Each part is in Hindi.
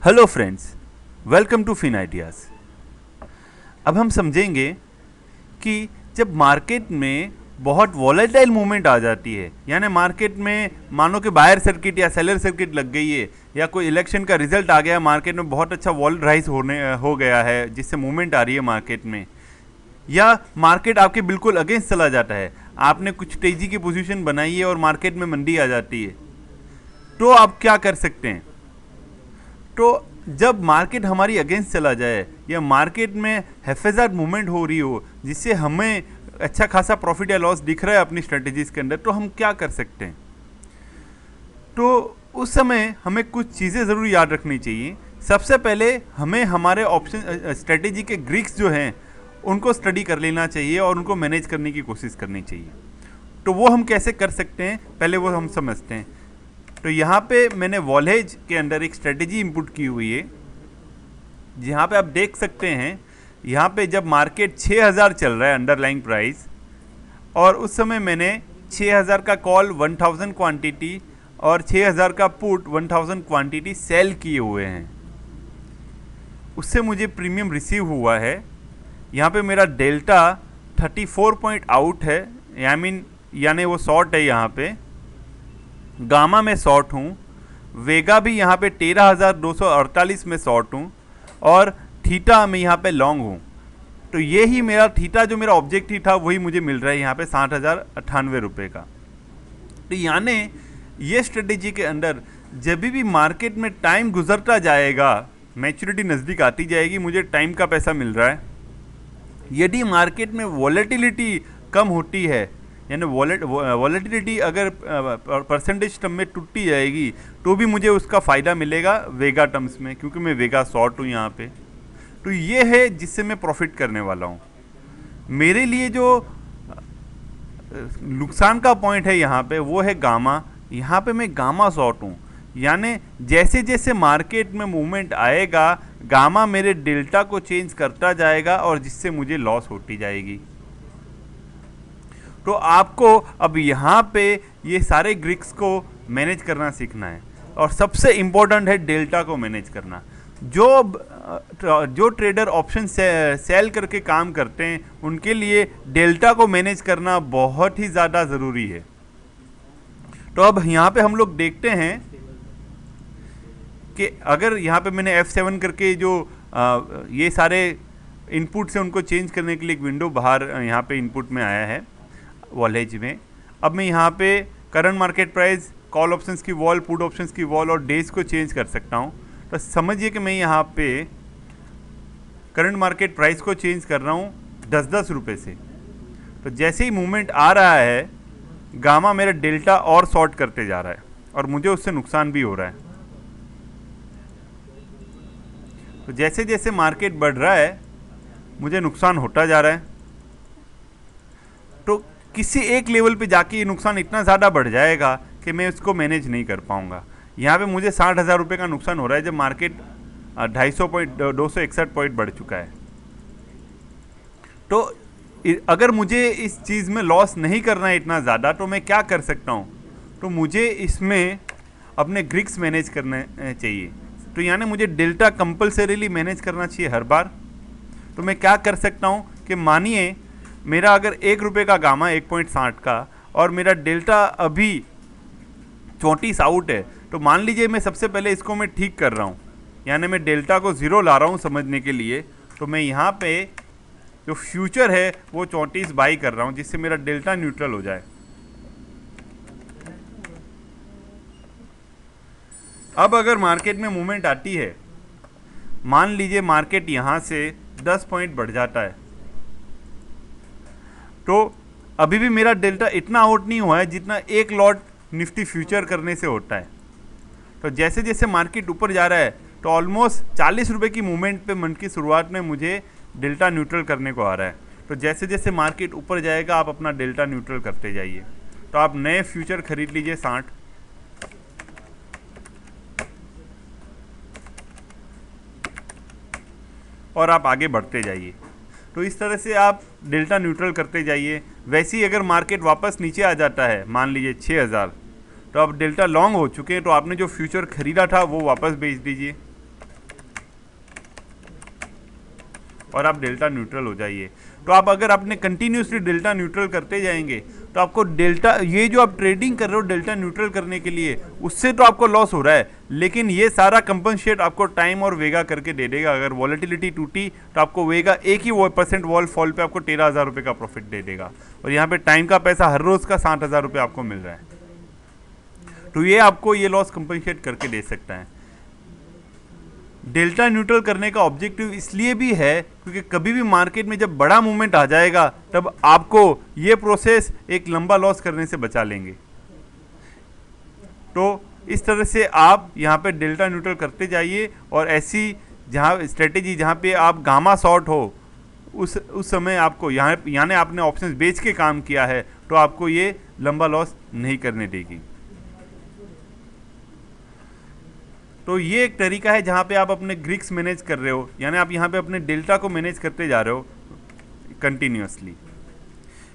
Hello friends, welcome to Fin Ideas. अब हम समझेंगे कि जब मार्केट में बहुत वॉलेटाइल मूवमेंट आ जाती है, यानी मार्केट में मानो कि बायर सर्किट या सेलर सर्किट लग गई है, या कोई इलेक्शन का रिजल्ट आ गया, मार्केट में बहुत अच्छा वॉल राइज हो गया है जिससे मूवमेंट आ रही है मार्केट में, या मार्केट आपके बिल्कुल अगेंस्ट चला जाता है, आपने कुछ तेजी की पोजीशन बनाई है और मार्केट में मंदी आ जाती है, तो आप क्या कर सकते हैं। तो जब मार्केट हमारी अगेंस्ट चला जाए या मार्केट में हैफेजार्ड मूवमेंट हो रही हो जिससे हमें अच्छा खासा प्रॉफिट या लॉस दिख रहा है अपनी स्ट्रेटजीज के अंदर, तो हम क्या कर सकते हैं। तो उस समय हमें कुछ चीज़ें ज़रूर याद रखनी चाहिए। सबसे पहले हमें हमारे ऑप्शन स्ट्रेटेजी के ग्रीक्स जो हैं उनको स्टडी कर लेना चाहिए और उनको मैनेज करने की कोशिश करनी चाहिए। तो वो हम कैसे कर सकते हैं, पहले वो हम समझते हैं। तो यहाँ पे मैंने वॉलेज के अंदर एक स्ट्रेटेजी इंपुट की हुई है, जहाँ पे आप देख सकते हैं यहाँ पे जब मार्केट 6000 चल रहा है अंडरलाइंग प्राइस, और उस समय मैंने 6000 का कॉल 1000 क्वांटिटी और 6000 का पुट 1000 क्वांटिटी सेल किए हुए हैं, उससे मुझे प्रीमियम रिसीव हुआ है। यहाँ पे मेरा डेल्टा 34 पॉइंट आउट है, यानी वो शॉर्ट है। यहाँ पे गामा में शॉर्ट हूँ, वेगा भी यहाँ पे 13248 में शॉर्ट हूँ, और थीटा में यहाँ पे लॉन्ग हूँ। तो ये ही मेरा थीटा जो मेरा ऑब्जेक्टिव था वही मुझे मिल रहा है यहाँ पे 60,098 रुपये का। तो यानी ये स्ट्रेटेजी के अंदर जब भी मार्केट में टाइम गुजरता जाएगा, मैच्योरिटी नज़दीक आती जाएगी, मुझे टाइम का पैसा मिल रहा है। यदि मार्केट में वॉलेटिलिटी कम होती है, यानी वॉलेटिलिटी अगर परसेंटेज टर्म में टूटती जाएगी, तो भी मुझे उसका फ़ायदा मिलेगा वेगा टर्म्स में, क्योंकि मैं वेगा शॉर्ट हूँ यहाँ पे। तो ये है जिससे मैं प्रॉफिट करने वाला हूँ। मेरे लिए जो नुकसान का पॉइंट है यहाँ पे वो है गामा। यहाँ पे मैं गामा शॉर्ट हूँ, यानी जैसे जैसे मार्केट में मूवमेंट आएगा गामा मेरे डेल्टा को चेंज करता जाएगा और जिससे मुझे लॉस होती जाएगी। तो आपको अब यहाँ पे ये सारे ग्रीक्स को मैनेज करना सीखना है, और सबसे इम्पोर्टेंट है डेल्टा को मैनेज करना। जो ट्रेडर ऑप्शन सेल करके काम करते हैं उनके लिए डेल्टा को मैनेज करना बहुत ही ज़्यादा ज़रूरी है। तो अब यहाँ पे हम लोग देखते हैं कि अगर यहाँ पे मैंने F7 करके जो ये सारे इनपुट से उनको चेंज करने के लिए एक विंडो बाहर यहाँ पे इनपुट में आया है वॉलेज में। अब मैं यहाँ पे current market price, call options की वॉल, पुट ऑप्शंस की वॉल और डेज को चेंज कर सकता हूँ। तो समझिए कि मैं यहाँ पे करंट मार्केट प्राइस को चेंज कर रहा हूँ 10-10 रुपये से। तो जैसे ही मूवमेंट आ रहा है गामा मेरा डेल्टा और शॉर्ट करते जा रहा है और मुझे उससे नुकसान भी हो रहा है। तो जैसे जैसे मार्केट बढ़ रहा है मुझे नुकसान होता जा रहा है। तो किसी एक लेवल पे जाके ये नुकसान इतना ज़्यादा बढ़ जाएगा कि मैं उसको मैनेज नहीं कर पाऊँगा। यहाँ पे मुझे 60,000 रुपये का नुकसान हो रहा है जब मार्केट 261 पॉइंट बढ़ चुका है। तो अगर मुझे इस चीज़ में लॉस नहीं करना है इतना ज़्यादा, तो मैं क्या कर सकता हूँ, तो मुझे इसमें अपने ग्रीक्स मैनेज करने चाहिए। तो यानी मुझे डेल्टा कंपल्सरीली मैनेज करना चाहिए हर बार। तो मैं क्या कर सकता हूँ कि मानिए मेरा अगर 1 रुपये का गामा 1.60 का और मेरा डेल्टा अभी 34 आउट है, तो मान लीजिए मैं सबसे पहले इसको मैं ठीक कर रहा हूँ, यानी मैं डेल्टा को 0 ला रहा हूँ समझने के लिए। तो मैं यहाँ पे जो फ्यूचर है वो 34 बाई कर रहा हूँ जिससे मेरा डेल्टा न्यूट्रल हो जाए। अब अगर मार्केट में मूवमेंट आती है, मान लीजिए मार्केट यहाँ से 10 पॉइंट बढ़ जाता है, तो अभी भी मेरा डेल्टा इतना आउट नहीं हुआ है जितना एक लॉट निफ्टी फ्यूचर करने से होता है। तो जैसे जैसे मार्केट ऊपर जा रहा है तो ऑलमोस्ट 40 रुपये की मूवमेंट पे मंथ की शुरुआत में मुझे डेल्टा न्यूट्रल करने को आ रहा है। तो जैसे जैसे मार्केट ऊपर जाएगा आप अपना डेल्टा न्यूट्रल करते जाइए। तो आप नए फ्यूचर खरीद लीजिए 60, और आप आगे बढ़ते जाइए। तो इस तरह से आप डेल्टा न्यूट्रल करते जाइए। वैसे ही अगर मार्केट वापस नीचे आ जाता है, मान लीजिए 6000, तो आप डेल्टा लॉन्ग हो चुके हैं, तो आपने जो फ्यूचर खरीदा था वो वापस बेच दीजिए। और आप डेल्टा न्यूट्रल हो जाइए। तो आप अगर आपने कंटिन्यूसली डेल्टा न्यूट्रल करते जाएंगे तो आपको डेल्टा, ये जो आप ट्रेडिंग कर रहे हो डेल्टा न्यूट्रल करने के लिए, उससे तो आपको लॉस हो रहा है, लेकिन ये सारा कंपनसेट आपको टाइम और वेगा करके दे देगा। अगर वॉलेटिलिटी टूटी तो आपको वेगा एक ही % वॉल फॉल पे आपको 13,000 रुपये का प्रॉफिट दे देगा, और यहाँ पे टाइम का पैसा हर रोज का 60,000 रुपये आपको मिल रहा है। तो ये आपको ये लॉस कंपनसेट करके दे सकता है। डेल्टा न्यूट्रल करने का ऑब्जेक्टिव इसलिए भी है क्योंकि कभी भी मार्केट में जब बड़ा मूवमेंट आ जाएगा तब आपको ये प्रोसेस एक लंबा लॉस करने से बचा लेंगे। तो इस तरह से आप यहाँ पे डेल्टा न्यूट्रल करते जाइए, और ऐसी जहाँ स्ट्रेटेजी जहाँ पे आप गामा शॉर्ट हो उस समय आपको यानी आपने ऑप्शंस बेच के काम किया है तो आपको ये लंबा लॉस नहीं करने देगी। तो ये एक तरीका है जहाँ पे आप अपने ग्रिक्स मैनेज कर रहे हो, यानी आप यहाँ पे अपने डेल्टा को मैनेज करते जा रहे हो कंटिन्यूसली।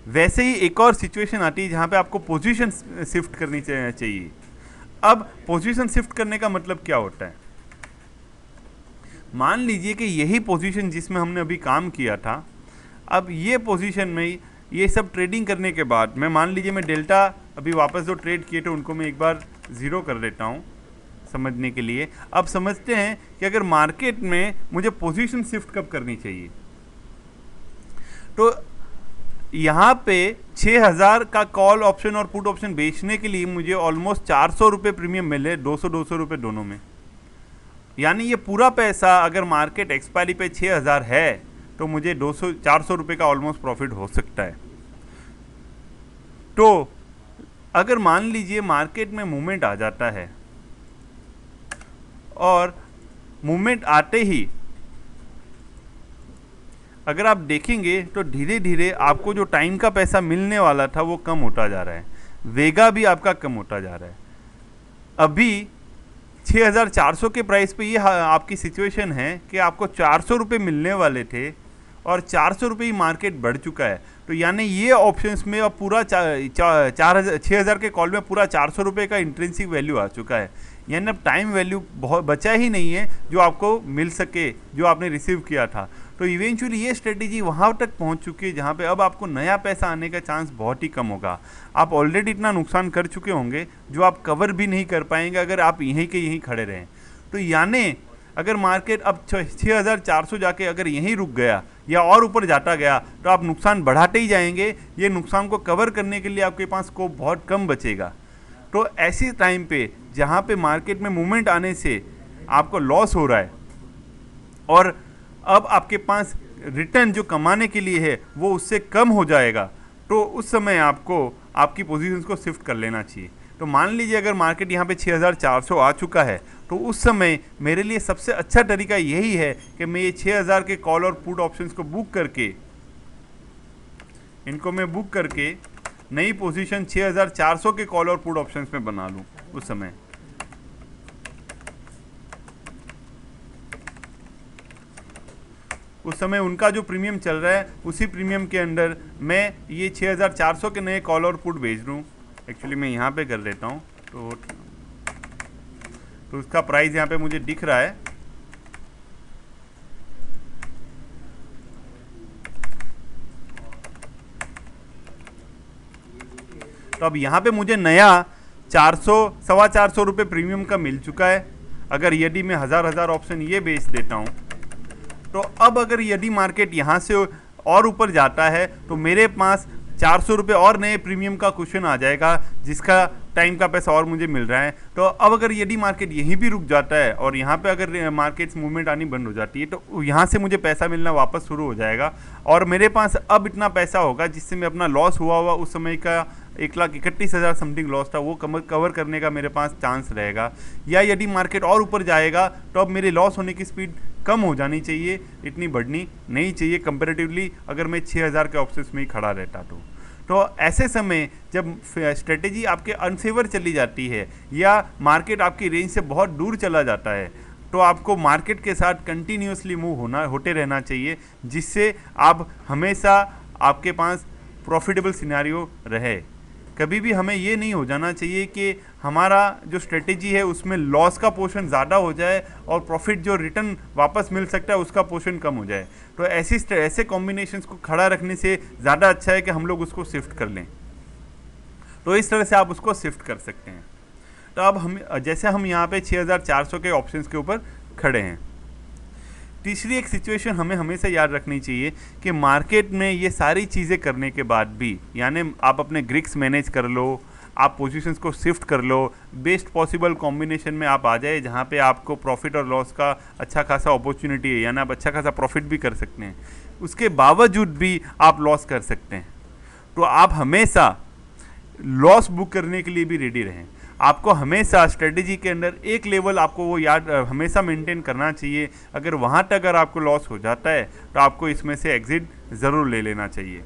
वैसे ही एक और सिचुएशन आती है जहाँ पे आपको पोजीशन शिफ्ट करनी चाहिए। अब पोजीशन शिफ्ट करने का मतलब क्या होता है? मान लीजिए कि यही पोजीशन जिसमें हमने अभी काम किया था, अब ये पोजीशन में ये सब ट्रेडिंग करने के बाद मैं मान लीजिए मैं डेल्टा अभी वापस जो ट्रेड किए थे उनको मैं एक बार ज़ीरो कर देता हूँ समझने के लिए। अब समझते हैं कि अगर मार्केट में मुझे पोजीशन शिफ्ट कब करनी चाहिए। तो यहाँ पे 6,000 का कॉल ऑप्शन और पुट ऑप्शन बेचने के लिए मुझे ऑलमोस्ट 400 रुपये प्रीमियम मिले, 200 रुपये दोनों में। यानी ये पूरा पैसा अगर मार्केट एक्सपायरी पे 6,000 है तो मुझे 400 रुपये का ऑलमोस्ट प्रॉफिट हो सकता है। तो अगर मान लीजिए मार्केट में मूवमेंट आ जाता है और मूवमेंट आते ही अगर आप देखेंगे तो धीरे धीरे आपको जो टाइम का पैसा मिलने वाला था वो कम होता जा रहा है, वेगा भी आपका कम होता जा रहा है। अभी 6,400 के प्राइस पे ये आपकी सिचुएशन है कि आपको 400 रुपये मिलने वाले थे और 400 रुपये ही मार्केट बढ़ चुका है। तो यानी ये ऑप्शंस में अब पूरा 6,000 के कॉल में पूरा 400 रुपये का इंट्रिंसिक वैल्यू आ चुका है। यानी अब टाइम वैल्यू बहुत बचा ही नहीं है जो आपको मिल सके जो आपने रिसीव किया था। तो इवेंचुअली ये स्ट्रेटेजी वहाँ तक पहुँच चुकी है जहाँ पे अब आपको नया पैसा आने का चांस बहुत ही कम होगा। आप ऑलरेडी इतना नुकसान कर चुके होंगे जो आप कवर भी नहीं कर पाएंगे अगर आप यहीं के यहीं खड़े रहें। तो यानी अगर मार्केट अब 6,400 जाके अगर यहीं रुक गया या और ऊपर जाता गया तो आप नुकसान बढ़ाते ही जाएंगे। ये नुकसान को कवर करने के लिए आपके पास स्कोप बहुत कम बचेगा। तो ऐसी टाइम पे जहाँ पे मार्केट में मूवमेंट आने से आपको लॉस हो रहा है और अब आपके पास रिटर्न जो कमाने के लिए है वो उससे कम हो जाएगा, तो उस समय आपको आपकी पोजीशंस को शिफ्ट कर लेना चाहिए। तो मान लीजिए अगर मार्केट यहाँ पे 6,400 आ चुका है तो उस समय मेरे लिए सबसे अच्छा तरीका यही है कि मैं ये 6,000 के कॉल और पुट ऑप्शंस को बुक करके नई पोजीशन 6,400 के कॉल और पुट ऑप्शंस में बना लूँ। उस समय उनका जो प्रीमियम चल रहा है उसी प्रीमियम के अंडर मैं ये 6,400 के नए कॉल और पुट भेज दूँ। एक्चुअली मैं यहाँ पे कर लेता हूँ तो उसका प्राइस यहाँ पे मुझे दिख रहा है। तो अब यहाँ पे मुझे नया 400-425 रुपये प्रीमियम का मिल चुका है। अगर यदि मैं हज़ार ऑप्शन ये बेच देता हूँ तो अब अगर यदि मार्केट यहाँ से और ऊपर जाता है तो मेरे पास 400 रुपये और नए प्रीमियम का क्वेश्चन आ जाएगा जिसका टाइम का पैसा और मुझे मिल रहा है। तो अब अगर यदि मार्केट यहीं भी रुक जाता है और यहाँ पे अगर मार्केट्स मूवमेंट आनी बंद हो जाती है तो यहाँ से मुझे पैसा मिलना वापस शुरू हो जाएगा और मेरे पास अब इतना पैसा होगा जिससे मैं अपना लॉस हुआ उस समय का 1,31,000 समथिंग लॉस था वो कवर करने का मेरे पास चांस रहेगा। या यदि मार्केट और ऊपर जाएगा तो अब मेरे लॉस होने की स्पीड कम हो जानी चाहिए, इतनी बढ़नी नहीं चाहिए कंपेरेटिवली अगर मैं 6,000 के ऑप्शंस में ही खड़ा रहता तो ऐसे समय जब स्ट्रेटेजी आपके अनफेवर चली जाती है या मार्केट आपकी रेंज से बहुत दूर चला जाता है तो आपको मार्केट के साथ कंटिन्यूसली मूव होते रहना चाहिए जिससे आप हमेशा आपके पास प्रॉफिटेबल सिनेरियो रहे। कभी भी हमें ये नहीं हो जाना चाहिए कि हमारा जो स्ट्रेटेजी है उसमें लॉस का पोर्शन ज़्यादा हो जाए और प्रॉफिट जो रिटर्न वापस मिल सकता है उसका पोर्शन कम हो जाए। तो ऐसे कॉम्बिनेशंस को खड़ा रखने से ज़्यादा अच्छा है कि हम लोग उसको शिफ्ट कर लें। तो इस तरह से आप उसको शिफ्ट कर सकते हैं। तो अब हम जैसे हम यहाँ पे 6400 के ऑप्शंस के ऊपर खड़े हैं। तीसरी एक सिचुएशन हमें हमेशा याद रखनी चाहिए कि मार्केट में ये सारी चीज़ें करने के बाद भी, यानी आप अपने ग्रिक्स मैनेज कर लो, आप पोजीशंस को शिफ्ट कर लो, बेस्ट पॉसिबल कॉम्बिनेशन में आप आ जाए जहाँ पे आपको प्रॉफिट और लॉस का अच्छा खासा अपॉर्चुनिटी है, यानी आप अच्छा खासा प्रॉफिट भी कर सकते हैं, उसके बावजूद भी आप लॉस कर सकते हैं। तो आप हमेशा लॉस बुक करने के लिए भी रेडी रहें। आपको हमेशा स्ट्रेटेजी के अंदर एक लेवल आपको वो याद हमेशा मेंटेन करना चाहिए। अगर वहाँ तक अगर आपको लॉस हो जाता है तो आपको इसमें से एग्जिट ज़रूर ले लेना चाहिए।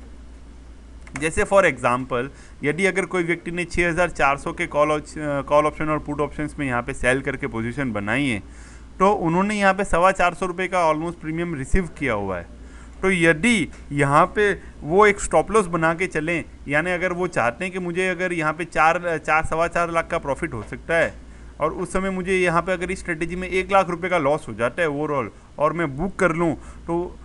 जैसे फॉर एग्जांपल, यदि अगर कोई व्यक्ति ने 6400 के कॉल ऑप्शन और पुट ऑप्शंस में यहाँ पे सेल करके पोजीशन बनाई है, तो उन्होंने यहाँ पे 425 रुपये का ऑलमोस्ट प्रीमियम रिसीव किया हुआ है। तो यदि यहाँ पे वो एक स्टॉप लॉस बना के चलें, यानी अगर वो चाहते हैं कि मुझे अगर यहाँ पे 4 लाख का प्रॉफिट हो सकता है और उस समय मुझे यहाँ पे अगर इस स्ट्रेटेजी में 1 लाख रुपए का लॉस हो जाता है ओवरऑल और मैं बुक कर लूँ, तो